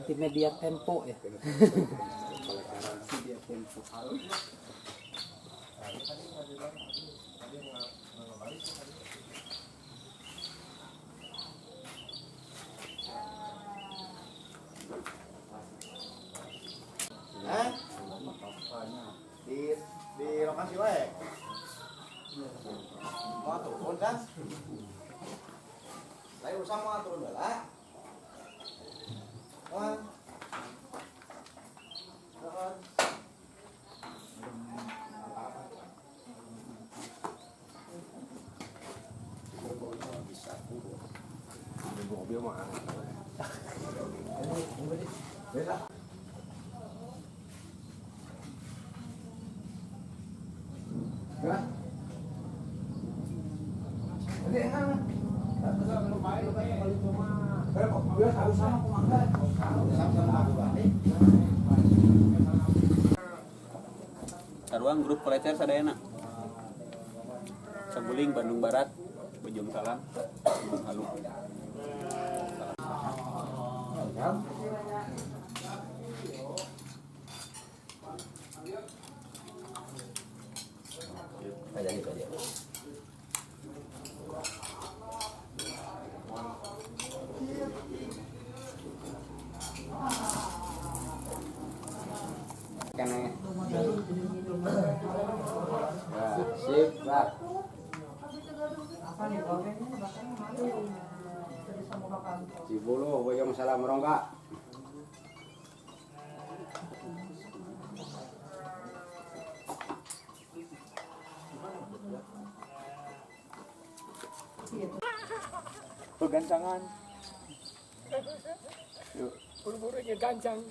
di media Tempo ya. Media Tempo. Di lokasi wae. Mau turun kan? Lain usah mau turun lah. Wah. Bisa mobil mah. Beda. Enggak. Ini enak. Saruang grup pelecer sadayana. Saguling Bandung Barat, Bejong Salam, Gunung Halu. Ada nih tadi. Kene Sip, Pak. Cibulu, Bojong Salam Rongga. pegancangan. Yuk, buru-buru aja gancang.